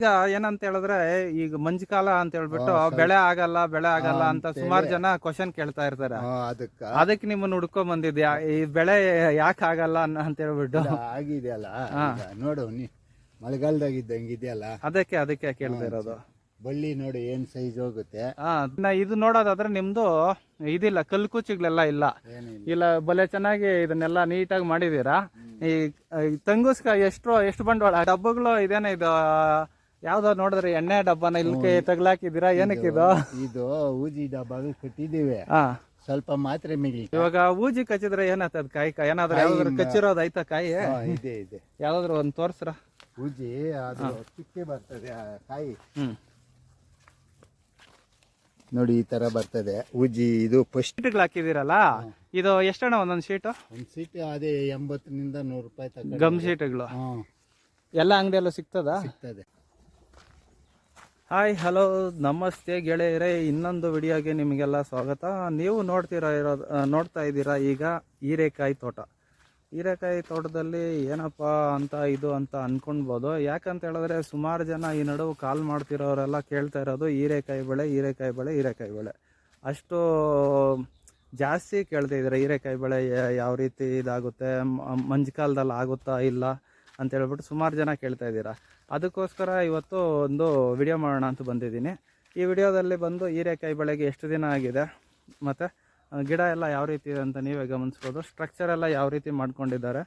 ಈಗ ಏನಂತ ಹೇಳಿದ್ರೆ ಈಗ ಮಂಜುಕಾಲ ಅಂತ ಹೇಳ್ಬಿಟ್ಟು ಬೆಳೆ ಆಗಲ್ಲ ಅಂತ ಸುಮಾರು ಜನ ಕ್ವಶನ್ ಕೇಳ್ತಾ ಇರ್ತಾರೆ. ಅದಕ್ಕೆ ನಿಮ್ಮನ್ನ ಹುಡ್ಕೊಂಡ್ ಬಂದಿದ್ಯಾ ಈ ಬೆಳೆ ಯಾಕೆ ಆಗಲ್ಲ ಅಂತ ಹೇಳ್ಬಿಟ್ಟು. ಆಗಿದೆಯಲ್ಲ ನೋಡು ಮಳೆಗಾಲದಾಗ ಇದ್ದಂಗಿದೆಯಲ್ಲ, ಅದಕ್ಕೆ ಕೇಳ್ತಾ ಇರೋದು. ಬಳ್ಳಿ ನೋಡಿ ಏನ್ ಸೈಜ್ ಹೋಗುತ್ತೆ. ಇದು ನೋಡೋದಾದ್ರೆ ನಿಮ್ದು ಇದಿಲ್ಲ, ಕಲ್ಕುಚಿಗಳೆಲ್ಲ ಇಲ್ಲ ಬಲೆ ಚೆನ್ನಾಗಿ ಇದನ್ನೆಲ್ಲ ನೀಟಾಗಿ ಮಾಡಿದೀರಾ. ಈ ತಂಗುಸ್ಕಾಯಿ ಎಷ್ಟು ಬಂಡವಾಳ ಡಬ್ಬಗಳು ಇದೇನ ಇದು ಯಾವ್ದೋ ನೋಡಿದ್ರೆ ಎಣ್ಣೆ ಡಬ್ಬನ ಇಲ್ಲಿ ತಗ್ಲಾಕಿದೀರಾ, ಏನಕ್ಕಿದು? ಇದು ಊಜಿ ಡಬ್ಬ ಕಟ್ಟಿದೀವಿ, ಸ್ವಲ್ಪ ಮಾತ್ರ ಮಿಗಿ. ಇವಾಗ ಊಜಿ ಕಚ್ಚಿದ್ರೆ ಏನಾಗ್ತದ? ಕಾಯಿ ಏನಾದ್ರು ಯಾವ್ದಾದ್ರು ಕಚ್ಚಿರೋದು ಆಯ್ತಾ? ಕಾಯಿ ಇದೆ ಯಾವ್ದಾದ್ರು ಒಂದ್ ತೋರ್ಸ್ರ. ಊಜಿ ಅದು ಚಿಕ್ಕೆ ಬರ್ತದೆ ಕಾಯಿ ನೋಡಿ, ಈ ತರ ಬರ್ತದೆ ಊಜಿ. ಇದು ಫಸ್ಟ್ ಹಾಕಿದಿರಲ್ಲ, ಇದು ಎಷ್ಟಣ್ಣ ಒಂದೊಂದ್ ಶೀಟ್? ಒಂದ್ ಶೀಟ್ ಅದೇ 80 ನಿಂದ 100 ರೂಪಾಯಿ ತಗ ಗಮ್ ಶೀಟ್ಗಳು ಎಲ್ಲ ಅಂಗಡಿಯಲ್ಲೂ ಸಿಗ್ತದೆ. ಹಾಯ್ ಹಲೋ ನಮಸ್ತೆ ಗೆಳೆಯರೇ, ಇನ್ನೊಂದು ವಿಡಿಯೋಗೆ ನಿಮಗೆಲ್ಲ ಸ್ವಾಗತ. ನೀವು ನೋಡ್ತಾ ಇದ್ದೀರಾ ಈಗ ಹೀರೆಕಾಯಿ ತೋಟ. ಹೀರೆಕಾಯಿ ತೋಟದಲ್ಲಿ ಏನಪ್ಪ ಅಂತ ಇದು ಅಂತ ಅನ್ಕೊಳ್ಬೋದು. ಯಾಕಂತ ಹೇಳಿದ್ರೆ ಸುಮಾರು ಜನ ಈ ನಡುವೆ ಕಾಲ್ ಮಾಡ್ತಿರೋರೆಲ್ಲ ಕೇಳ್ತಾ ಇರೋದು ಹೀರೆಕಾಯಿ ಬೆಳೆ ಅಷ್ಟು ಜಾಸ್ತಿ ಕೇಳ್ತಾ ಇದ್ದಾರೆ. ಹೀರೆಕಾಯಿ ಬೆಳೆ ಯಾವ ರೀತಿ ಇದಾಗುತ್ತೆ, ಮಂಜುಕಾಲದಲ್ಲಿ ಆಗುತ್ತಾ ಇಲ್ಲ ಅಂತ ಹೇಳ್ಬಿಟ್ಟು ಸುಮಾರು ಜನ ಕೇಳ್ತಾ ಇದ್ದೀರಾ. ಅದಕ್ಕೋಸ್ಕರ ಇವತ್ತು ಒಂದು ವಿಡಿಯೋ ಮಾಡೋಣ ಅಂತ ಬಂದಿದ್ದೀನಿ. ಈ ವಿಡಿಯೋದಲ್ಲಿ ಬಂದು ಹೀರೆಕಾಯಿ ಬೆಳೆಗೆ ಎಷ್ಟು ದಿನ ಆಗಿದೆ ಮತ್ತು ಗಿಡ ಎಲ್ಲ ಯಾವ ರೀತಿ ಇದೆ ಅಂತ ನೀವೇ ಗಮನಿಸ್ಬೋದು. ಸ್ಟ್ರಕ್ಚರ್ ಎಲ್ಲ ಯಾವ ರೀತಿ ಮಾಡ್ಕೊಂಡಿದ್ದಾರೆ,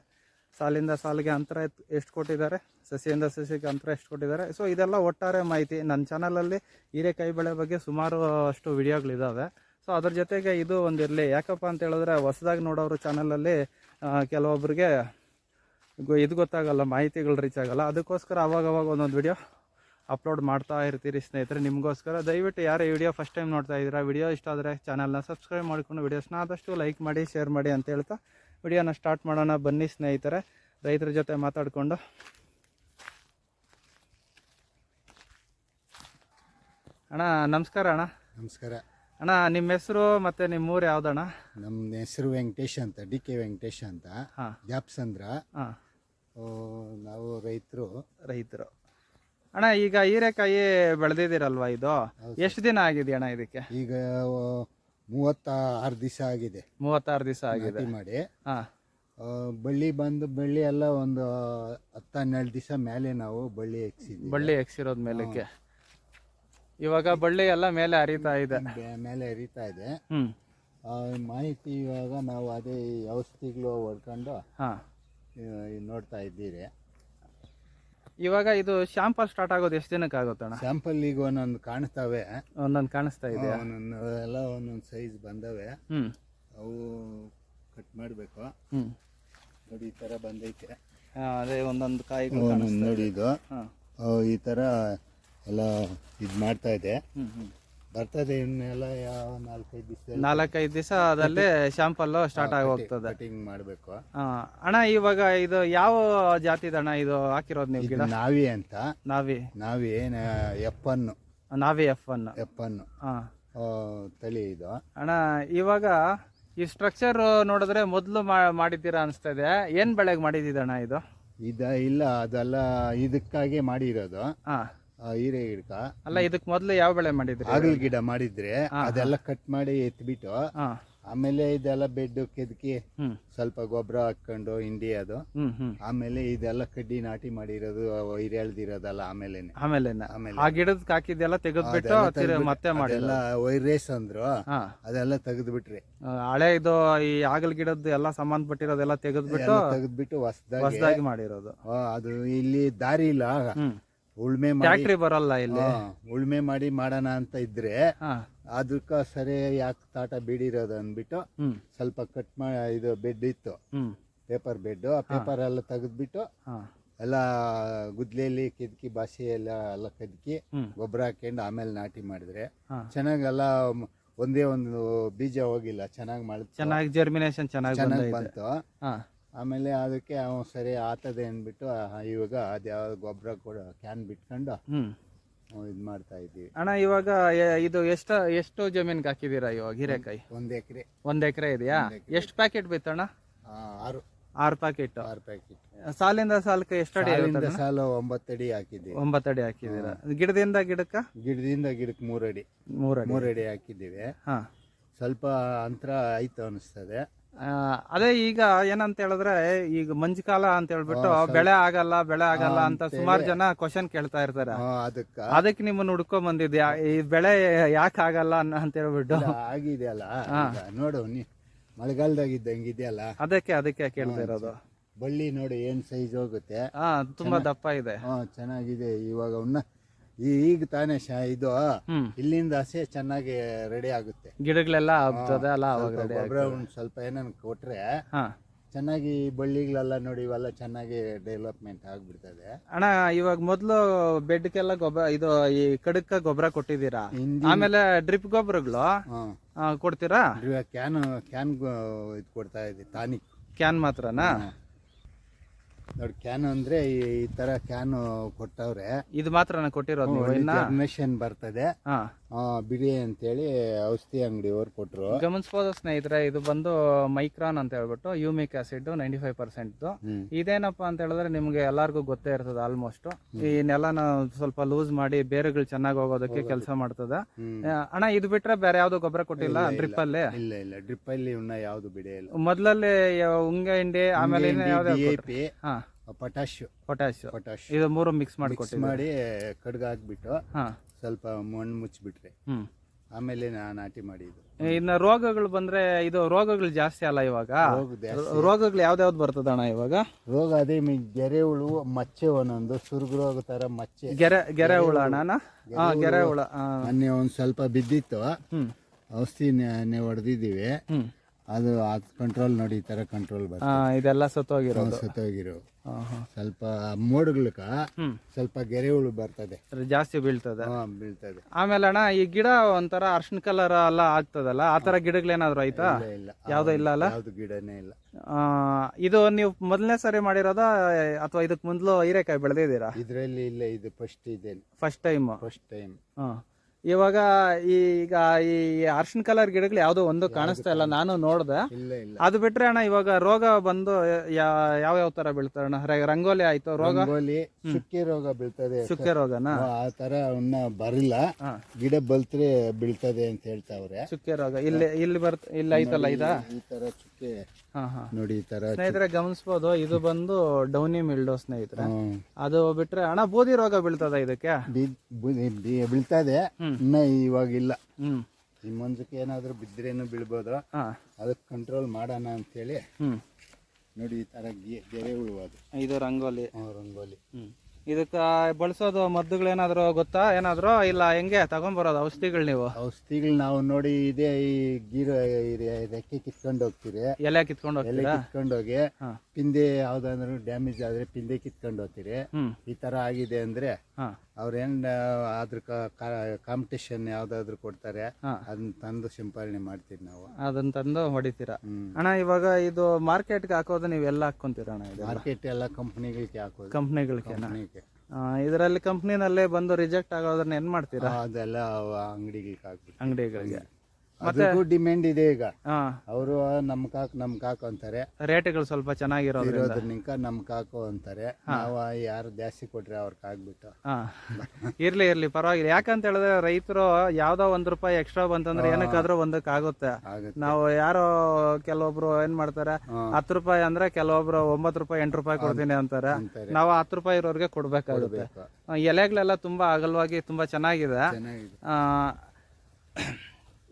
ಸಾಲಿಂದ ಸಾಲಿಗೆ ಅಂತರ ಎಷ್ಟು ಕೊಟ್ಟಿದ್ದಾರೆ, ಸಸಿಯಿಂದ ಸಸಿಗೆ ಅಂತರ ಎಷ್ಟು ಕೊಟ್ಟಿದ್ದಾರೆ. ಸೊ ಇದೆಲ್ಲ ಒಟ್ಟಾರೆ ಮಾಹಿತಿ ನನ್ನ ಚಾನಲಲ್ಲಿ ಹೀರೆಕಾಯಿ ಬೆಳೆ ಬಗ್ಗೆ ಸುಮಾರು ಅಷ್ಟು ವಿಡಿಯೋಗಳಿದ್ದಾವೆ. ಸೊ ಅದ್ರ ಜೊತೆಗೆ ಇದು ಒಂದಿರಲಿ. ಯಾಕಪ್ಪ ಅಂತ ಹೇಳಿದ್ರೆ ಹೊಸದಾಗಿ ನೋಡೋರು ಚಾನಲಲ್ಲಿ ಕೆಲವೊಬ್ಬರಿಗೆ ಇದು ಗೊತ್ತಾಗಲ್ಲ, ಮಾಹಿತಿಗಳು ರೀಚ್ ಆಗಲ್ಲ. ಅದಕ್ಕೋಸ್ಕರ ಅವಾಗ ಒಂದೊಂದು ವಿಡಿಯೋ ಅಪ್ಲೋಡ್ ಮಾಡ್ತಾ ಇರ್ತೀರಿ ಸ್ನೇಹಿತರೆ ನಿಮಗೋಸ್ಕರ. ದಯವಿಟ್ಟು ಯಾರೇ ವಿಡಿಯೋ ಫಸ್ಟ್ ಟೈಮ್ ನೋಡ್ತಾ ಇದ್ದೀರಾ, ವಿಡಿಯೋ ಇಷ್ಟ ಆದರೆ ಚಾನಲ್ನ ಸಬ್ಸ್ಕ್ರೈಬ್ ಮಾಡಿಕೊಂಡು ವಿಡಿಯೋಸ್ನ ಆದಷ್ಟು ಲೈಕ್ ಮಾಡಿ ಶೇರ್ ಮಾಡಿ ಅಂತ ಹೇಳ್ತಾ ವಿಡಿಯೋನ ಸ್ಟಾರ್ಟ್ ಮಾಡೋಣ. ಬನ್ನಿ ಸ್ನೇಹಿತರೆ, ರೈತರ ಜೊತೆ ಮಾತಾಡಿಕೊಂಡು. ಅಣ್ಣ ನಮಸ್ಕಾರ. ಅಣ್ಣ ನಮಸ್ಕಾರ ಅಣ್ಣ, ನಿಮ್ಮ ಹೆಸರು ಮತ್ತು ನಿಮ್ಮ ಊರು ಯಾವ್ದಣ್ಣ? ನಮ್ಮ ಹೆಸರು ವೆಂಕಟೇಶ್ ಅಂತ, DK ವೆಂಕಟೇಶ್ ಅಂತ, ಜಾಪ್ಸಂದ್ರ. ನಾವು ರೈತರು. ಅಣ್ಣ ಈಗ ಹೀರೆಕಾಯಿ ಬೆಳೆದಿದ್ದೀರಲ್ವಾ, ಇದು ಎಷ್ಟು ದಿನ ಆಗಿದೆ ಅಣ್ಣ ಇದಕ್ಕೆ? ಈಗ 36 ದಿವಸ ಆಗಿದೆ. 36 ದಿವಸ ಆಗಿದೆ ಮಾಡಿ. ಬಳ್ಳಿ ಎಲ್ಲ ಒಂದು 10-12 ದಿವಸ ಮೇಲೆ ನಾವು ಬಳ್ಳಿ ಎಕ್ಸಿರೋದ್ ಮೇಲಕ್ಕೆ. ಇವಾಗ ಬಳ್ಳಿ ಎಲ್ಲ ಮೇಲೆ ಹರಿತಾ ಇದೆ. ಮಾಹಿತಿ ಇವಾಗ ನಾವು ಅದೇ ಔಷಧಿಗಳು ಹೊಡ್ಕೊಂಡು ನೋಡ್ತಾ ಇದ್ದೀರಿ. ಇವಾಗ ಇದು ಶಾಂಪಲ್ ಸ್ಟಾರ್ಟ್ ಆಗೋದು ಎಷ್ಟು ದಿನಕ್ಕೆ ಆಗುತ್ತಣ್ಣ? ಶಾಂಪಲ್ ಈಗ ಒಂದೊಂದು ಕಾಣಿಸ್ತಾವೆ, ಕಾಣಿಸ್ತಾ ಇದೆ. ಎಲ್ಲ ಒಂದೊಂದು ಸೈಜ್ ಬಂದವೆ. ಅವು ಕಟ್ ಮಾಡಬೇಕು. ನೋಡಿ ಈ ತರ ಬಂದೈತೆ. ಅದೇ ಒಂದೊಂದು ಕಾಯಿ ನೋಡಿ, ಇದು ಈ ತರ ಎಲ್ಲ ಇದು ಮಾಡ್ತಾ ಇದೆ, ಬರ್ತದೆ. ಇನ್ನೆಲ್ಲ 4-5 ದಿವಸದಲ್ಲೇ ಶಾಂಪಲ್ ಸ್ಟಾರ್ಟ್ ಆಗಿ ಹೋಗ್ತದೆ. ಕಟಿಂಗ್ ಮಾಡಬೇಕು. ಅಣ್ಣ ಇವಾಗ ಇದು ಯಾವ ಜಾತಿದಣ್ಣ ಇದು ಹಾಕಿರೋದು ನೀವು ಗಿಡ? ನಾವಿ ಅಂತ. ನಾವಿ F1 ತಳಿ ಇದು. ಅಣ್ಣ ಇವಾಗ ಈ ಸ್ಟ್ರಕ್ಚರ್ ನೋಡಿದ್ರೆ ಮೊದಲು ಮಾಡಿದ್ದೀರಾ ಅನಿಸ್ತಾ ಇದೆ. ಏನ್ ಬೆಳೆಗೆ ಮಾಡಿದ್ದೀರಣ್ಣ ಇದು? ಇಲ್ಲ, ಅದೆಲ್ಲ ಇದಕ್ಕಾಗಿ ಮಾಡಿರೋದು. ಹೀರೆ ಗಿಡಕ ಅಲ್ಲ, ಇದಕ್ ಮೊದ್ಲು ಯಾವ ಬೆಳೆ ಮಾಡಿದ್ರಿ? ಆಗಲ್ ಗಿಡ ಮಾಡಿದ್ರೆ ಅದೆಲ್ಲ ಕಟ್ ಮಾಡಿ ಎತ್ಬಿಟ್ಟು ಆಮೇಲೆ ಇದೆಲ್ಲ ಬೆಡ್ ಕೆದಕಿ ಸ್ವಲ್ಪ ಗೊಬ್ಬರ ಹಾಕೊಂಡು ಹಿಂಡಿ ಅದು, ಆಮೇಲೆ ಇದೆಲ್ಲ ಕಡ್ಡಿ ನಾಟಿ ಮಾಡಿರೋದು ಎಳ್ದಿರೋದಲ್ಲ. ಆಮೇಲೆ ಆ ಗಿಡದ ಹಾಕಿದ್ದೆಲ್ಲ ತೆಗೆದ್ಬಿಟ್ಟು ಮತ್ತೆ ಮಾಡಿಲ್ಲ. ವೈರೇಸ್ ಅಂದ್ರು, ಅದೆಲ್ಲ ತೆಗೆದ್ಬಿಟ್ರಿ. ಹಳೆ ಇದು ಈ ಆಗಲ್ ಗಿಡದ್ದು ಎಲ್ಲ ಸಂಬಂಧಪಟ್ಟಿರೋದೆಲ್ಲ ತೆಗೆದ್ಬಿಟ್ಟು ಹೊಸದಾಗಿ ಮಾಡಿರೋದು. ಅದು ಇಲ್ಲಿ ದಾರಿ ಇಲ್ಲ, ಉಳ್ಮೆ ಫ್ಯಾಕ್ಟ್ರಿ ಬರಲ್ಲ ಇಲ್ಲಿ. ಉಳ್ಮೆ ಮಾಡಿ ಮಾಡೋಣ ಅಂತ ಇದ್ರೆ ಅದಕ್ಕ ಸರಿ ಯಾಕೆ ತಾಟ ಬೀಡಿರೋದು ಅಂದ್ಬಿಟ್ಟು ಸ್ವಲ್ಪ ಕಟ್ ಮಾಡಿ, ಇದು ಬೆಡ್ ಇತ್ತು, ಪೇಪರ್ ಬೆಡ್, ಆ ಪೇಪರ್ ಎಲ್ಲ ತೆಗೆದ್ಬಿಟ್ಟು ಎಲ್ಲ ಗುದ್ಲೆಯಲ್ಲಿ ಕೆದಕಿ ಬಾಸಿ ಎಲ್ಲ ಕದಕಿ ಗೊಬ್ಬರ ಹಾಕೊಂಡು ಆಮೇಲೆ ನಾಟಿ ಮಾಡಿದ್ರೆ ಚೆನ್ನಾಗೆಲ್ಲ ಒಂದೇ ಒಂದು ಬೀಜ ಹೋಗಿಲ್ಲ, ಚೆನ್ನಾಗಿ ಜರ್ಮಿನೇಷನ್ ಚೆನ್ನಾಗಿ ಬಂತು. ಆಮೇಲೆ ಅದಕ್ಕೆ ಸರಿ ಆತದೆ ಅಂದ್ಬಿಟ್ಟು ಇವಾಗ ಅದ್ಯಾವ ಗೊಬ್ಬರ ಕೂಡ ಕ್ಯಾನ್ ಬಿಟ್ಕೊಂಡು ಇದು ಮಾಡ್ತಾ ಇದ್ದೀವಿ. ಅಣ್ಣ ಇವಾಗ ಇದು ಎಷ್ಟು ಜಮೀನ್ಗೆ ಹಾಕಿದೀರಾ ಇವಾಗ ಹೀರೆಕಾಯಿ? 1 ಎಕರೆ. 1 ಎಕರೆ ಇದೆಯಾ? ಎಷ್ಟು ಪ್ಯಾಕೆಟ್ ಬಿತ್ತಣ್ಣ? 6. 6 ಪ್ಯಾಕೆಟ್. 6 ಪ್ಯಾಕೆಟ್. ಸಾಲಿಂದ ಸಾಲಕ್ಕೆ ಎಷ್ಟು ಅಡಿ ಸಾಲಿಂದ ಸಾಲು 9 ಅಡಿ ಹಾಕಿದ್ದೀವಿ. 9 ಅಡಿ ಹಾಕಿದ್ದೀರಾ. ಗಿಡದಿಂದ ಗಿಡಕ್ಕೆ ಗಿಡದಿಂದ ಗಿಡಕ್ಕೆ 3 ಅಡಿ 3 ಅಡಿ ಹಾಕಿದ್ದೀವಿ. ಹಾ, ಸ್ವಲ್ಪ ಅಂತರ ಆಯ್ತು ಅನಿಸ್ತದೆ. ಅದೇ ಈಗ ಏನಂತ ಹೇಳಿದ್ರೆ ಈಗ ಮಂಜು ಕಾಲ ಅಂತ ಹೇಳ್ಬಿಟ್ಟು ಬೆಳೆ ಆಗಲ್ಲ ಅಂತ ಸುಮಾರು ಜನ ಕ್ವಶನ್ ಕೇಳ್ತಾ ಇರ್ತಾರೆ. ಅದಕ್ಕೆ ನಿಮ್ಮನ್ನ ಹುಡ್ಕೊಂಡ್ ಬಂದಿದ್ಯಾ, ಈ ಬೆಳೆ ಯಾಕೆ ಆಗಲ್ಲ ಅಂತ ಹೇಳ್ಬಿಟ್ಟು. ಆಗಿದೆ ಅಲ್ಲ, ನೋಡು ಮಳೆಗಾಲದಾಗಿದ್ದಂಗಿದೆಯಲ್ಲ, ಅದಕ್ಕೆ ಕೇಳ್ತಾ ಇರೋದು. ಬಳ್ಳಿ ನೋಡಿ ಏನ್ ಸೈಜ್ ಹೋಗುತ್ತೆ. ತುಂಬಾ ದಪ್ಪ ಇದೆ. ಚೆನ್ನಾಗಿದೆ. ಇವಾಗ ಈಗ ತಾನೇ ಇದು ಇಲ್ಲಿಂದ ಹಸೆ ಚೆನ್ನಾಗಿ ರೆಡಿ ಆಗುತ್ತೆ. ಗಿಡಗಳೆಲ್ಲ ಆಗ್ತದೆ ಅಲ್ಲ, ಗೊಬ್ಬರ ಸ್ವಲ್ಪ ಏನನ್ ಕೊಟ್ರೆ ಚೆನ್ನಾಗಿ ಬಳ್ಳಿಗಳೆಲ್ಲ ನೋಡಿ ಇವೆಲ್ಲ ಚೆನ್ನಾಗಿ ಡೆವಲಪ್ಮೆಂಟ್ ಆಗ್ಬಿಡ್ತದೆ. ಅಣ್ಣ ಇವಾಗ ಮೊದ್ಲು ಬೆಡ್ಗೆಲ್ಲ ಗೊಬ್ಬರ ಇದು ಈ ಕಡಕ್ಕ ಗೊಬ್ಬರ ಕೊಟ್ಟಿದ್ದೀರಾ, ಆಮೇಲೆ ಡ್ರಿಪ್ ಗೊಬ್ಬರಗಳು ಕೊಡ್ತೀರಾ? ಕ್ಯಾನ್ ಇದು ಕೊಡ್ತಾ ಇದೆ, ಟಾನಿಕ್ ಕ್ಯಾನ್ ಮಾತ್ರನಾ? ನೋಡಿ ಕ್ಯಾನ್ ಅಂದ್ರೆ ಈ ತರ ಕ್ಯಾನ್ ಕೊಟ್ಟವ್ರೆ. ಇದು ಮಾತ್ರ ಕೊಟ್ಟಿರೋದು. ಜರ್ಮಿನೇಷನ್ ಬರ್ತದೆ ಬಿಡಿ ಅಂತೇಳಿ ಔಷಧಿ ಅಂಗಡಿಯವ್ರು ಕೊಟ್ರು. ಗಮನಿಸಬಹುದು ಸ್ನೇಹಿತರೆ, ಇದು ಬಂದು ಮೈಕ್ರಾನ್ ಅಂತ ಹೇಳ್ಬಿಟ್ಟು ಯೂಮಿಕ್ ಆಸಿಡ್ 95%. ಇದೇನಪ್ಪಾ ಅಂತ ಹೇಳಿದ್ರೆ ನಿಮ್ಗೆ ಎಲ್ಲಾರ್ಗು ಗೊತ್ತೇ ಇರ್ತದೆ ಆಲ್ಮೋಸ್ಟ್. ಈ ನೆಲನ ಸ್ವಲ್ಪ ಲೂಸ್ ಮಾಡಿ ಬೇರುಗಳು ಚೆನ್ನಾಗಿ ಹೋಗೋದಕ್ಕೆ ಕೆಲಸ ಮಾಡ್ತದೆ. ಅಣ್ಣ ಇದು ಬಿಟ್ರೆ ಬೇರೆ ಯಾವ್ದು ಗೊಬ್ಬರ ಕೊಟ್ಟಿಲ್ಲ ಡ್ರಿಪ್ ಅಲ್ಲಿ? ಇಲ್ಲ ಡ್ರಿಪ್ ಅಲ್ಲಿ ಯಾವ್ದು ಬಿಡೇ ಇಲ್ಲ. ಮೊದ್ಲಲ್ಲಿ ಉಂಗ ಹಿಂಡಿ, ಆಮೇಲೆ ಪೊಟ್ಯಾಶ್ ಇದು 3 ಮಿಕ್ಸ್ ಮಾಡಿ ಕಡ್ಗ ಹಾಕ್ಬಿಟ್ಟು ಸ್ವಲ್ಪ ಮಣ್ಣು ಮುಚ್ಚಿಬಿಟ್ರೆ ಆಮೇಲೆ ನಾಟಿ ಮಾಡಿದ್ದು. ಇನ್ನು ರೋಗಗಳು ಬಂದ್ರೆ ಇದು ರೋಗಗಳು ಜಾಸ್ತಿ ಅಲ್ಲ ಇವಾಗ? ರೋಗಗಳು ಯಾವ್ದಾವ್ದು ಬರ್ತದಣ್ಣ ಇವಾಗ? ರೋಗ ಅದೇ ಗೆರೆ ಹುಳು, ಮಚ್ಚೆ, ಒಂದೊಂದು ಸುರ್ಗ ರೋಗ ತರ ಮಚ್ಚೆ, ಗೆರೆ ಹುಳ ಅಣ್ಣ. ಗೆರೆ ಹುಳ ಮೊನ್ನೆ ಒಂದ್ ಸ್ವಲ್ಪ ಬಿದ್ದಿತ್ತು, ಔಷಧಿ ಹೊಡೆದಿದ್ದೀವಿ. ಅದು ಕಂಟ್ರೋಲ್ ನೋಡಿ, ಈ ತರ ಕಂಟ್ರೋಲ್ ಬರ್ತದೆ. ಇದೆಲ್ಲ ಸತ್ತೋಗಿರೋ ಸ್ವಲ್ಪ ಮೋಡ್ಗಳಕ ಸ್ವಲ್ಪ ಗೆರೆ ಹುಳು ಬರ್ತದೆ, ಜಾಸ್ತಿ ಬೀಳ್ತದೆ. ಆಮೇಲೆ ಅಣ್ಣ ಈ ಗಿಡ ಒಂಥರ ಅರ್ಶಿನ ಕಲರ್ ಎಲ್ಲ ಆಗ್ತದಲ್ಲ, ಆತರ ಗಿಡಗಳೇನಾದ್ರು ಆಯ್ತಾ? ಯಾವ್ದು ಇಲ್ಲ ಅಲ್ಲ, ಯಾವ್ದು ಗಿಡನೇ ಇಲ್ಲ. ಇದು ನೀವು ಮೊದಲನೇ ಸರಿ ಮಾಡಿರೋದ ಅಥವಾ ಇದಕ್ ಮೊದ್ಲು ಹೀರೆಕಾಯಿ ಬೆಳೆದಿದ್ದೀರಾ? ಇದ್ರಲ್ಲಿ ಇಲ್ಲ, ಇದು ಫಸ್ಟ್ ಟೈಮ್. ಇವಾಗ ಈಗ ಈ ಅರ್ಶಿನ ಕಲರ್ ಗಿಡಗಳು ಯಾವ್ದೋ ಒಂದು ಕಾಣಿಸ್ತಾ ಇಲ್ಲ, ನಾನು ನೋಡ್ದೆ. ಅದು ಬಿಟ್ರೆ ಅಣ್ಣ ಇವಾಗ ರೋಗ ಬಂದು ಯಾವ ತರ ಬೀಳ್ತಾರೆ ಅಣ್ಣ? ರಂಗೋಲಿ ಆಯ್ತು ರೋಗ, ಚುಕ್ಕೆ ರೋಗ ಬೀಳ್ತದೆ. ಚುಕ್ಕೆ ರೋಗನ ಆ ತರ ಬರಿಲ್ಲ, ಗಿಡ ಬಲ್ತ್ರೆ ಬೀಳ್ತದೆ ಅಂತ ಹೇಳ್ತಾವ್ರೆ. ಚುಕ್ಕೆ ರೋಗ ಇಲ್ಲಿ ಐತಲ್ಲ, ಈ ತರ ಚುಕ್ಕೆ ನೋಡಿ, ಈ ತರ ಸ್ನೇಹಿತರೆ ಗಮನಿಸಬಹುದು. ಇದು ಬಂದು ಡೌನಿ ಮಿಲ್ಡೋ ಸ್ನೇಹಿತರೆ. ಅದು ಬಿಟ್ರೆ ಅಣ್ಣ ಬೂದಿ ರೋಗ ಬೀಳ್ತದ ಇದಕ್ಕೆ? ಬೀಳ್ತದೆ, ಇನ್ನ ಇವಾಗಿಲ್ಲ. ಈ ಮಂಜಕ್ಕೆ ಏನಾದ್ರು ಬಿದ್ರೇನು ಬೀಳ್ಬೋದು, ಅದಕ್ಕೆ ಕಂಟ್ರೋಲ್ ಮಾಡೋಣ ಅಂತೇಳಿ ನೋಡಿ ಈ ತರ ಗೆರೆ ಹುಳು. ಇದು ರಂಗೋಲಿ. ಇದಕ್ಕ ಬಳಸೋದು ಮದ್ದುಗಳೇನಾದ್ರು ಗೊತ್ತಾ ಏನಾದ್ರು? ಇಲ್ಲ ಹೆಂಗೆ ತಗೊಂಡ್ಬರೋದು ಔಷಧಿಗಳು? ನೀವು ಔಷಧಿಗಳು ನಾವು ನೋಡಿ ಇದೇ ಈ ರೆಕ್ಕೆ ಕಿತ್ಕೊಂಡು ಹೋಗ್ತೀರಿ, ಎಲೆ ಕಿತ್ಕೊಂಡು ಹೋಗಿ ಪಿಂದೆ ಯಾವ್ದಾದ್ರು ಡ್ಯಾಮೇಜ್ ಆದ್ರೆ ಪಿಂದೆ ಕಿತ್ಕೊಂಡು ಹೋಗ್ತೀರಿ. ಈ ತರ ಆಗಿದೆ ಅಂದ್ರೆ ಅವ್ರೇನ್ ಅದ್ರ ಕಾಂಪಿಟೇಷನ್ ಯಾವ್ದಾದ್ರು ಕೊಡ್ತಾರೆ, ಅದನ್ನ ತಂದು ಸಿಂಪರಣೆ ಮಾಡ್ತೀವಿ ನಾವು. ಅದನ್ನ ತಂದು ಹೊಡಿತೀರಾ ಅಣ್ಣ? ಇವಾಗ ಇದು ಮಾರ್ಕೆಟ್ಗೆ ಹಾಕೋದು ನೀವೆಲ್ಲ ಹಾಕೊಂತೀರ ಅಣ್ಣ? ಮಾರ್ಕೆಟ್ ಎಲ್ಲ ಕಂಪ್ನಿಗಳಿಗೆ ಹಾಕೋದು. ಕಂಪ್ನಿಗಳಿಗೆ ಇದರಲ್ಲಿ ಕಂಪ್ನಿನಲ್ಲೇ ಬಂದು ರಿಜೆಕ್ಟ್ ಆಗೋದನ್ನ ಏನ್ ಮಾಡ್ತೀರಾ? ಅದೆಲ್ಲ ಅಂಗಡಿಗಳಿಗೆ ಅಂಗಡಿಗಳಿಗೆ ಮತ್ತೆ ಡಿಮ್ಯಾಂಡ್ ಇದೆ ಈಗ. ಅವರು ನಮ್ ಕಾಕು ಅಂತಾರೆ, ರೇಟ್ಗಳು ಸ್ವಲ್ಪ ಚೆನ್ನಾಗಿರೋದ್ರಿಂದ ನಮ್ ಕಾಕು ಅಂತಾರೆ. ನಾವು ಯಾರು ಜಾಸ್ತಿ ಕೊಟ್ರೆ ಅವ್ರಿಗೆ ಆಗ್ಬಿಟ್ಟು ಇರ್ಲಿ ಪರವಾಗಿಲ್ಲ. ಯಾಕಂತ ಹೇಳಿದ್ರೆ ರೈತರು ಯಾವ್ದೋ ₹1 ಎಕ್ಸ್ಟ್ರಾ ಬಂತಂದ್ರೆ ಏನಕ್ಕಾದ್ರೂ ಒಂದಕ್ಕೆ ಆಗುತ್ತೆ. ನಾವು ಯಾರೋ ಕೆಲವೊಬ್ರು ಏನ್ ಮಾಡ್ತಾರೆ, ₹10 ಅಂದ್ರೆ ಕೆಲವೊಬ್ರು ₹9 ₹8 ಕೊಡ್ತೀನಿ ಅಂತಾರೆ. ನಾವು ₹10 ಇರೋರ್ಗೆ ಕೊಡ್ಬೇಕಾಗುತ್ತೆ. ಎಲೆಗಳೆಲ್ಲ ತುಂಬಾ ಅಗಲವಾಗಿ ತುಂಬಾ ಚೆನ್ನಾಗಿದೆ.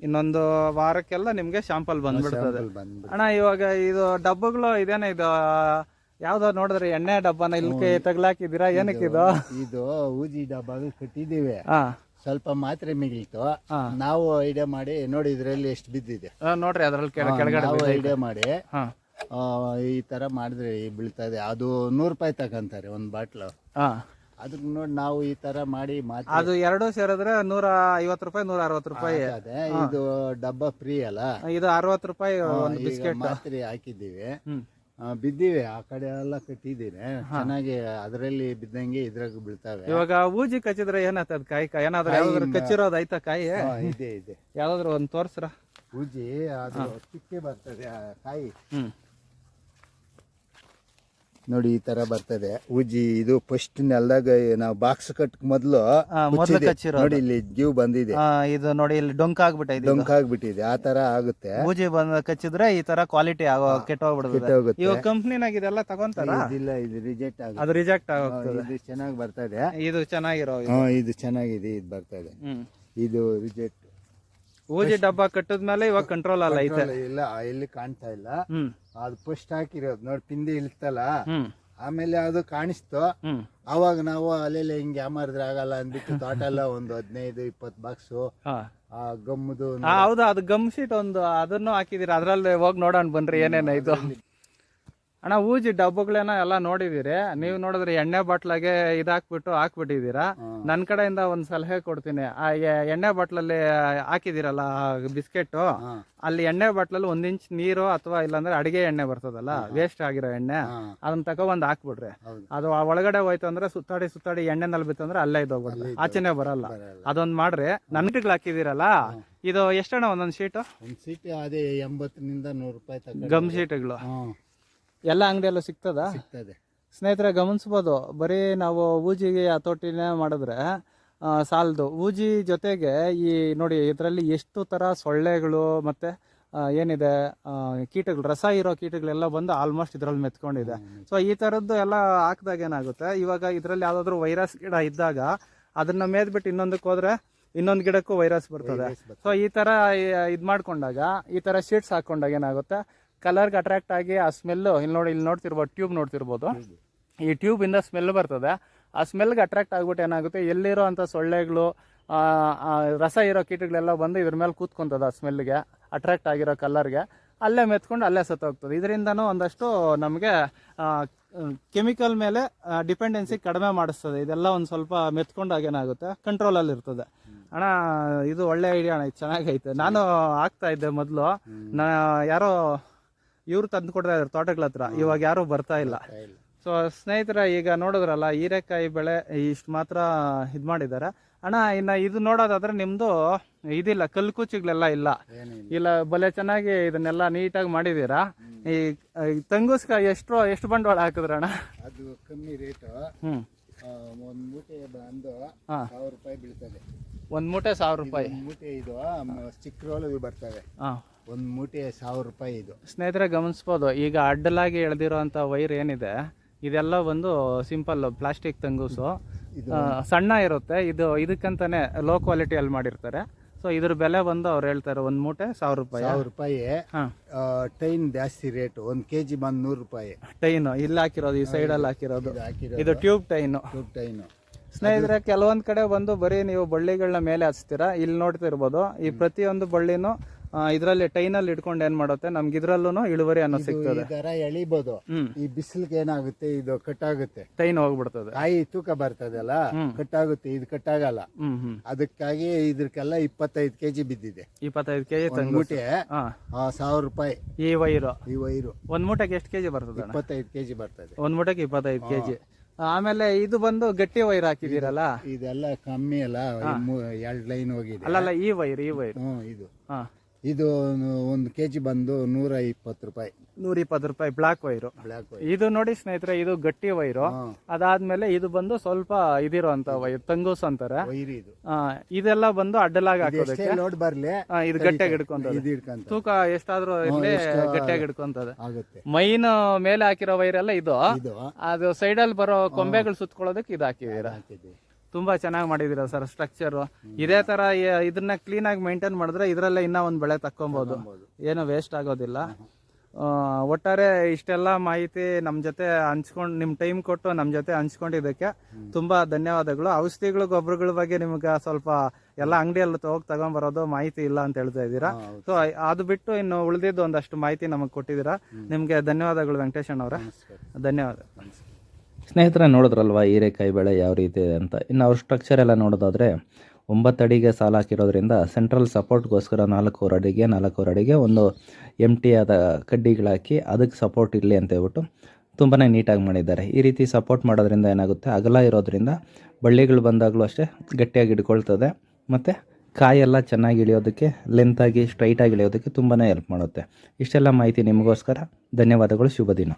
ಇನ್ನೊಂದು ವಾರಕ್ಕೆಲ್ಲ ನಿಮ್ಗೆ ಶಾಂಪಲ್ ಬಂದ್ಬಿಡ್ತದೆ ಅಣ್ಣ. ಇವಾಗ ಇದು ಡಬ್ಬಗಳು ಇದೇನ, ಇದು ಯಾವ್ದೋ ನೋಡಿದ್ರಿ ಎಣ್ಣೆ ಡಬ್ಬನ ಇಲ್ಲಿ ತಗ್ಲಾಕಿದ್ದೀರಾ? ಏನಕ್ಕೆ ಇದು ಊಜಿ ಡಬ್ಬ ಕಟ್ಟಿದೀವಿ. ಸ್ವಲ್ಪ ಮಾತ್ರೆ ಮಿಗಿಲ್ತು, ನಾವು ಐಡಿಯಾ ಮಾಡಿ ನೋಡಿ ಇದ್ರಲ್ಲಿ ಎಷ್ಟು ಬಿದ್ದಿದೆ ನೋಡ್ರಿ. ಅದ್ರಲ್ಲಿ ಕೆಳಗಡೆ ಐಡಿಯಾ ಮಾಡಿ ಈ ತರ ಮಾಡಿದ್ರೆ ಬೀಳ್ತದೆ. ಅದು ₹100 ತಗೊಂತಾರೆ ಒಂದ್ ಬಾಟ್ಲು. ಅದಕ್ಕೆ ನೋಡಿ ನಾವು ಈ ತರ ಮಾಡಿ ಅದು ಎರಡು ಸೇರಿದ್ರೆ ₹150 ₹160. ಇದು ಡಬ್ಬ ಫ್ರೀ ಅಲ್ಲ, ಇದು ₹60 ಬಿಸ್ಕೆಟ್ ಮಾತ್ರೆ ಹಾಕಿದ್ದೀವಿ. ಬಿದ್ದಿವೆ ಆ ಕಡೆ ಎಲ್ಲ ಕಟ್ಟಿದ್ದೀನಿ ಚೆನ್ನಾಗಿ. ಅದರಲ್ಲಿ ಬಿದ್ದಂಗೆ ಇದ್ರಾಗ ಬೀಳ್ತಾವೆ. ಇವಾಗ ಊಜಿ ಕಚ್ಚಿದ್ರೆ ಏನಾಗ್ತದ? ಕಾಯಿ ಏನಾದ್ರು ಕಚ್ಚಿರೋದು ಆಯ್ತಾ? ಕಾಯಿ ಇದೆ ಯಾವ್ದಾದ್ರು ಒಂದ್ ತೋರ್ಸ್ರ? ಊಜಿ ಅದು ಚಿಕ್ಕೆ ಬರ್ತದೆ ಕಾಯಿ. ನೋಡಿ ಈ ತರ ಬರ್ತದೆ ಊಜಿ. ಇದು ಫಸ್ಟ್ ನೆಲದಾಗ ನಾವು ಬಾಕ್ಸ್ ಕಟ್ ಮೊದಲು ಮೊದಲು ಕಚ್ಚಿರೋದು. ನೋಡಿ ಇಲ್ಲಿ ಜೀವ್ ಬಂದಿದೆ, ಇದು ನೋಡಿ ಇಲ್ಲಿ ಡೊಂಕ್ ಆಗ್ಬಿಟ್ಟೈತೆ, ಡೊಂಕ್ ಆಗ್ಬಿಟ್ಟಿದೆ. ಆ ತರ ಆಗುತ್ತೆ. ಬೂಜಿ ಬಂದ ಕಚ್ಚಿದ್ರೆ ಈ ತರ ಕ್ವಾಲಿಟಿ ಕೆಟ್ಟೋಗ್ಬಿಡುತ್ತೆ. ಕೆಟ್ಟೋಗುತ್ತೆ. ಇವಾಗ ಕಂಪ್ನಿನಾಗ ಇದೆಲ್ಲ ತಗೊಂತಾರ, ಇದಿಲ್ಲ, ಇದು ರಿಜೆಕ್ಟ್ ಆಗುತ್ತೆ. ಅದು ರಿಜೆಕ್ಟ್ ಆಗೋಗ್ತದೆ. ಇದು ಚೆನ್ನಾಗಿ ಬರ್ತದೆ, ಇದು ಚೆನ್ನಾಗಿರೋ ಇದು ಚೆನ್ನಾಗಿದೆ, ಇದು ಬರ್ತದೆ. ಇದು ರಿಜೆಕ್ಟ್. ಊಜಿ ಡಬ್ಬ ಕಟ್ಟದ್ಮೇಲೆ ಇವಾಗ ಕಂಟ್ರೋಲ್ ಅಲ್ಲ ಐತೆ. ಇಲ್ಲ, ಎಲ್ಲಿ ಕಾಣ್ತಾ ಇಲ್ಲ. ಅದು ಫಸ್ಟ್ ಹಾಕಿರೋದು ನೋಡಿ, ಪಿಂದಿ ಇಳ್ತಲ್ಲ, ಆಮೇಲೆ ಅದು ಕಾಣಿಸ್ತು. ಅವಾಗ ನಾವು ಅಲ್ಲೆಲ್ಲ ಹಿಂಗೆ ಯಾಮಾರಿದ್ರೆ ಆಗಲ್ಲ ಅಂದ್ಬಿಟ್ಟು ತೋಟ ಎಲ್ಲ ಒಂದು 15-20 ಬಾಕ್ಸು ಗಮ್ಮದು. ಹೌದಾ, ಅದು ಗಮ್ ಶೀಟ್ ಒಂದು ಅದನ್ನು ಹಾಕಿದಿರ, ಅದ್ರಲ್ಲಿ ಹೋಗಿ ನೋಡೋಣ ಬನ್ರಿ ಏನೇನ ಇದು. ಅಣ್ಣ ಊಜಿ ಡಬ್ಬಗಳೇನ ಎಲ್ಲ ನೋಡಿದಿರಿ ನೀವು. ನೋಡಿದ್ರೆ ಎಣ್ಣೆ ಬಾಟ್ಲಾಗೆ ಹಾಕ್ಬಿಟ್ಟಿದ್ದೀರಾ. ನನ್ನ ಕಡೆಯಿಂದ ಒಂದು ಸಲಹೆ ಕೊಡ್ತೀನಿ. ಆ ಎಣ್ಣೆ ಬಾಟ್ಲಲ್ಲಿ ಹಾಕಿದಿರಲ್ಲ ಬಿಸ್ಕೆಟ್, ಅಲ್ಲಿ ಎಣ್ಣೆ ಬಾಟ್ಲಲ್ಲಿ 1 ಇಂಚ್ ನೀರು ಅಥವಾ ಇಲ್ಲಾಂದ್ರೆ ಅಡಿಗೆ ಎಣ್ಣೆ ಬರ್ತದಲ್ಲ, ವೇಸ್ಟ್ ಆಗಿರೋ ಎಣ್ಣೆ, ಅದನ್ನ ತಗೊಬಂದು ಹಾಕ್ಬಿಡ್ರಿ. ಅದು ಒಳಗಡೆ ಹೋಯ್ತು ಅಂದ್ರೆ ಸುತ್ತಾಡಿ ಎಣ್ಣೆನಲ್ಲಿ ಬಿತ್ತಂದ್ರೆ ಅಲ್ಲೇ ಇದ್ದೋಗ್ಬಿಡ್ರಿ, ಆಚೆನೆ ಬರಲ್ಲ. ಅದೊಂದು ಮಾಡ್ರಿ. ನನ್ಗಳು ಹಾಕಿದಿರಲ್ಲ, ಇದು ಎಷ್ಟಣ್ಣ ಒಂದೊಂದು ಶೀಟು? ಒಂದು ಶೀಟ್ ಅದೇ 80 ನಿಂದ 100 ರೂಪಾಯಿ ಗಮ್ ಶೀಟ್ಗಳು ಎಲ್ಲ ಅಂಗಡಿಯಲ್ಲೂ ಸಿಗ್ತದೆ. ಸ್ನೇಹಿತರೆ ಗಮನಿಸ್ಬೋದು, ಬರೀ ನಾವು ಊಜಿಗೆ ಹತೋಟಿನೇ ಮಾಡಿದ್ರೆ ಸಾಲದು. ಊಜಿ ಜೊತೆಗೆ ಈ ನೋಡಿ ಇದರಲ್ಲಿ ಎಷ್ಟು ಥರ ಸೊಳ್ಳೆಗಳು ಮತ್ತು ಏನಿದೆ ಕೀಟಗಳು, ರಸ ಇರೋ ಕೀಟಗಳೆಲ್ಲ ಬಂದು ಆಲ್ಮೋಸ್ಟ್ ಇದರಲ್ಲಿ ಮೆತ್ಕೊಂಡಿದೆ. ಸೊ ಈ ಥರದ್ದು ಎಲ್ಲ ಹಾಕಿದಾಗ ಏನಾಗುತ್ತೆ, ಇವಾಗ ಇದರಲ್ಲಿ ಯಾವುದಾದ್ರೂ ವೈರಸ್ ಗಿಡ ಇದ್ದಾಗ ಅದನ್ನು ಮೇದ್ಬಿಟ್ಟು ಇನ್ನೊಂದಕ್ಕೆ ಹೋದರೆ ಇನ್ನೊಂದು ಗಿಡಕ್ಕೂ ವೈರಸ್ ಬರ್ತದೆ. ಸೊ ಈ ಥರ ಇದು ಮಾಡ್ಕೊಂಡಾಗ, ಈ ಥರ ಶೀಟ್ಸ್ ಹಾಕ್ಕೊಂಡಾಗ ಏನಾಗುತ್ತೆ, ಕಲರ್ಗೆ ಅಟ್ರಾಕ್ಟ್ ಆಗಿ ಆ ಸ್ಮೆಲ್ಲು ಇಲ್ಲಿ ನೋಡ್ತಿರ್ಬೋದು, ಟ್ಯೂಬ್ ನೋಡ್ತಿರ್ಬೋದು, ಈ ಟ್ಯೂಬಿಂದ ಸ್ಮೆಲ್ ಬರ್ತದೆ. ಆ ಸ್ಮೆಲ್ಗೆ ಅಟ್ರಾಕ್ಟ್ ಆಗ್ಬಿಟ್ಟು ಏನಾಗುತ್ತೆ, ಎಲ್ಲಿರೋ ಅಂಥ ಸೊಳ್ಳೆಗಳು ರಸ ಇರೋ ಕೀಟಗಳೆಲ್ಲ ಬಂದು ಇದ್ರ ಮೇಲೆ ಕೂತ್ಕೊಂತದ. ಆ ಸ್ಮೆಲ್ಗೆ ಅಟ್ರಾಕ್ಟ್ ಆಗಿರೋ ಕಲರ್ಗೆ ಅಲ್ಲೇ ಮೆತ್ಕೊಂಡು ಅಲ್ಲೇ ಸತ್ತೋಗ್ತದೆ. ಇದರಿಂದನೂ ಒಂದಷ್ಟು ನಮಗೆ ಕೆಮಿಕಲ್ ಮೇಲೆ ಡಿಪೆಂಡೆನ್ಸಿ ಕಡಿಮೆ ಮಾಡಿಸ್ತದೆ. ಇದೆಲ್ಲ ಒಂದು ಸ್ವಲ್ಪ ಮೆತ್ಕೊಂಡಾಗ ಏನಾಗುತ್ತೆ, ಕಂಟ್ರೋಲಲ್ಲಿ ಇರ್ತದೆ. ಅಣ್ಣ ಇದು ಒಳ್ಳೆ ಐಡಿಯಾ ಅಣ್ಣ, ಇದು ಚೆನ್ನಾಗೈತೆ. ನಾನು ಆಗ್ತಾ ಇದ್ದೆ ಮೊದಲು, ಯಾರೋ ಇವ್ರು ತಂದು ಕೊಡ್ತಾ ಇದ್ದಾರೆ ತೋಟಗಳ ಹತ್ರ, ಇವಾಗ ಯಾರು ಬರ್ತಾ ಇಲ್ಲ. ಸೊ ಸ್ನೇಹಿತರೆ, ಈಗ ನೋಡಿದ್ರಲ್ಲ ಹೀರೆಕಾಯಿ ಬೆಳೆ ಇಷ್ಟು ಮಾತ್ರ ಇದು ಮಾಡಿದ್ದಾರೆ. ಅಣ್ಣ ಇನ್ನು ಇದು ನೋಡೋದಾದ್ರೆ ನಿಮ್ಮದು ಇದಿಲ್ಲ, ಕಲ್ಕುಚಿಗಳೆಲ್ಲ ಇಲ್ಲ, ಬಲೆ ಚೆನ್ನಾಗಿ ಇದನ್ನೆಲ್ಲ ನೀಟಾಗಿ ಮಾಡಿದ್ದೀರಾ. ಈ ತಂಗೂಸ್ಕಾಯಿ ಎಷ್ಟು ಬಂಡವಾಳ ಹಾಕಿದ್ರಣ್ಣ? ಅದು ಕಮ್ಮಿ ರೇಟು. ಒಂದು ಮೂಟೆ ಬಂದು 1000 ರೂಪಾಯಿ ಬೀಳ್ತದೆ. ಒಂದು ಮೂಟೆ 1000 ರೂಪಾಯಿ. ಮೂಟೆ ಇದು ಚಿಕ್ಕ ರೋಲ್ ಬರ್ತವೆ. ಒಂದು ಮೂಟೆ 1000 ರೂಪಾಯಿ. ಇದು ಸ್ನೇಹಿತರೆ ಗಮನಿಸ್ಬೋದು, ಈಗ ಅಡ್ಡಲಾಗಿ ಎಳೆದಿರೋಂಥ ವೈರ್ ಏನಿದೆ ಇದೆಲ್ಲ ಒಂದು ಸಿಂಪಲ್ ಪ್ಲಾಸ್ಟಿಕ್ ತಂಗೂಸು, ಸಣ್ಣ ಇರುತ್ತೆ. ಇದಕ್ಕಂತಾನೆ ಲೋ ಕ್ವಾಲಿಟಿಯಲ್ಲಿ ಮಾಡಿರ್ತಾರೆ. ಸೊ ಇದ್ರ ಬೆಲೆ ಬಂದು ಅವ್ರು ಹೇಳ್ತಾರೆ ಒಂದು ಮೂಟೆ 1000 ರೂಪಾಯಿ. 1000 ರೂಪಾಯಿ. ಟೈನ್ ಜಾಸ್ತಿ ರೇಟ್. 1 kg ಬಂದು 100 ರೂಪಾಯಿ. ಟೈನು ಇಲ್ಲಿ ಹಾಕಿರೋದು, ಈ ಸೈಡಲ್ಲಿ ಹಾಕಿರೋದು ಇದು ಟ್ಯೂಬ್ ಟೈನು. ಸ್ನೇಹಿತರೆ, ಕೆಲವೊಂದು ಕಡೆ ಬಂದು ಬರೀ ನೀವು ಬಳ್ಳಿಗಳನ್ನ ಮೇಲೆ ಹಚ್ತೀರಾ. ಇಲ್ಲಿ ನೋಡ್ತಿರ್ಬೋದು, ಈ ಪ್ರತಿಯೊಂದು ಬಳ್ಳಿನೂ ಇದರಲ್ಲಿ ಟೈನಲ್ಲಿ ಇಟ್ಕೊಂಡು ಏನ್ ಮಾಡುತ್ತೆ, ನಮ್ಗೆ ಇದ್ರಲ್ಲೂ ಇಳುವರಿ ಅನ್ನೋ ಸಿಗ್ತದೆ. ಎಳಿಬಹುದು. ಈ ಬಿಸಿಲಿಗೆ ಏನಾಗುತ್ತೆ, ಇದು ಕಟ್ಟಾಗುತ್ತೆ, ಟೈನ್ ಹೋಗ್ಬಿಡ್ತದೆ, ಕಾಯಿ ತೂಕ ಬರ್ತದಲ್ಲ, ಕಟ್ಟಾಗುತ್ತೆ. ಇದು ಕಟ್ಟಾಗಲ್ಲ. ಅದಕ್ಕಾಗಿ ಇದಕ್ಕೆಲ್ಲ 25 kg ಬಿದ್ದಿದೆ. 25 kg ಮೂಟೆ 1000 ರೂಪಾಯಿ. ಈ ವೈರು ಒಂದ್ ಮೂಟೆಗೆ ಎಷ್ಟು ಕೆಜಿ ಬರ್ತದೆ? 25 kg ಬರ್ತದೆ. ಒಂದ್ ಮೂಟೆಗೆ 25 kg. ಆಮೇಲೆ ಇದು ಬಂದು ಗಟ್ಟಿ ವೈರ್ ಹಾಕಿದಿರಲ್ಲ, ಇದೆಲ್ಲ ಕಮ್ಮಿ ಅಲ್ಲ, 2 ಲೈನ್ ಹೋಗಿದೆ. ಅಲ್ಲ ಈ ವೈರ್ ಇದು ಇದು 1 kg ಬಂದು 120 ರೂಪಾಯಿ. 120 ರೂಪಾಯಿ ಬ್ಲಾಕ್ ವೈರು. ಇದು ನೋಡಿ ಸ್ನೇಹಿತರೆ, ಇದು ಗಟ್ಟಿ ವೈರು. ಅದಾದ್ಮೇಲೆ ಇದು ಬಂದು ಸ್ವಲ್ಪ ಇದಿರುವಂತ ವೈರ್, ತಂಗೂಸ್ ಅಂತಾರೆ. ಇದೆಲ್ಲ ಬಂದು ಅಡ್ಡಲಾಗಿ ಹಾಕೋದಕ್ಕೆ ಲೋಡ್ ಬರ್ಲಿ, ಇದು ಗಟ್ಟಿಯಾಗಿ ಹಿಡ್ಕೊಂತದೆ. ತೂಕ ಎಷ್ಟಾದ್ರೂ ಇರ್ಲಿ, ಗಟ್ಟಿಯಾಗಿ ಹಿಡ್ಕೊಂತದೆ. ಮೈನ್ ಮೇಲೆ ಹಾಕಿರೋ ವೈರ್ ಎಲ್ಲ ಇದು. ಅದು ಸೈಡಲ್ಲಿ ಬರೋ ಕೊಂಬೆಗಳು ಸುತ್ಕೊಳ್ಳೋದಕ್ಕೆ ಇದು ಹಾಕಿದೀರಾ. ತುಂಬಾ ಚೆನ್ನಾಗಿ ಮಾಡಿದೀರಾ ಸರ್ ಸ್ಟ್ರಕ್ಚರು. ಇದೇ ತರ ಇದನ್ನ ಕ್ಲೀನ್ ಆಗಿ ಮೇಂಟೈನ್ ಮಾಡಿದ್ರೆ ಇದರಲ್ಲೇ ಇನ್ನೂ ಒಂದು ಬೆಳೆ ತಕ್ಕೊಬಹುದು, ಏನು ವೇಸ್ಟ್ ಆಗೋದಿಲ್ಲ. ಒಟ್ಟಾರೆ ಇಷ್ಟೆಲ್ಲ ಮಾಹಿತಿ ನಮ್ಮ ಜೊತೆ ಹಂಚ್ಕೊಂಡು, ನಿಮ್ಮ ಟೈಮ್ ಕೊಟ್ಟು ನಮ್ಮ ಜೊತೆ ಹಂಚ್ಕೊಂಡಿದ್ದಕ್ಕೆ ತುಂಬಾ ಧನ್ಯವಾದಗಳು. ಔಷಧಿಗಳು, ಗೊಬ್ಬರಗಳ ಬಗ್ಗೆ ನಿಮ್ಗೆ ಸ್ವಲ್ಪ ಎಲ್ಲ ಅಂಗಡಿಯಲ್ಲಿ ತಗೊಂಡ್ಬರೋದು ಮಾಹಿತಿ ಇಲ್ಲ ಅಂತ ಹೇಳ್ತಾ ಇದ್ದೀರಾ. ಸೊ ಅದು ಬಿಟ್ಟು ಇನ್ನು ಉಳಿದಿದ್ದು ಒಂದಷ್ಟು ಮಾಹಿತಿ ನಮಗೆ ಕೊಟ್ಟಿದ್ದೀರಾ. ನಿಮ್ಗೆ ಧನ್ಯವಾದಗಳು ವೆಂಕಟೇಶನ್ ಅವರೇ, ಧನ್ಯವಾದ. ಸ್ನೇಹಿತರೆ, ನೋಡಿದ್ರಲ್ವ ಹೀರೆಕಾಯಿ ಬೆಳೆ ಯಾವ ರೀತಿ ಇದೆ ಅಂತ. ಇನ್ನು ಅವ್ರ ಸ್ಟ್ರಕ್ಚರ್ ಎಲ್ಲ ನೋಡೋದಾದರೆ 9 ಅಡಿಗೆ ಸಾಲ ಹಾಕಿರೋದ್ರಿಂದ ಸೆಂಟ್ರಲ್ ಸಪೋರ್ಟ್ಗೋಸ್ಕರ 4 ಅಡಿಗೆ 4 ಅಡಿಗೆ ಒಂದು ಎಂಟಿ ಆದ ಕಡ್ಡಿಗಳಾಕಿ ಅದಕ್ಕೆ ಸಪೋರ್ಟ್ ಇರಲಿ ಅಂತ ಹೇಳ್ಬಿಟ್ಟು ತುಂಬಾ ನೀಟಾಗಿ ಮಾಡಿದ್ದಾರೆ. ಈ ರೀತಿ ಸಪೋರ್ಟ್ ಮಾಡೋದ್ರಿಂದ ಏನಾಗುತ್ತೆ, ಅಗಲ ಇರೋದ್ರಿಂದ ಬಳ್ಳಿಗಳು ಬಂದಾಗಲೂ ಅಷ್ಟೇ ಗಟ್ಟಿಯಾಗಿ ಹಿಡ್ಕೊಳ್ತದೆ, ಮತ್ತು ಕಾಯೆಲ್ಲ ಚೆನ್ನಾಗಿ ಇಳಿಯೋದಕ್ಕೆ, ಲೆಂತಾಗಿ ಸ್ಟ್ರೈಟಾಗಿ ಇಳಿಯೋದಕ್ಕೆ ತುಂಬಾ ಹೆಲ್ಪ್ ಮಾಡುತ್ತೆ. ಇಷ್ಟೆಲ್ಲ ಮಾಹಿತಿ ನಿಮಗೋಸ್ಕರ. ಧನ್ಯವಾದಗಳು. ಶುಭ ದಿನ.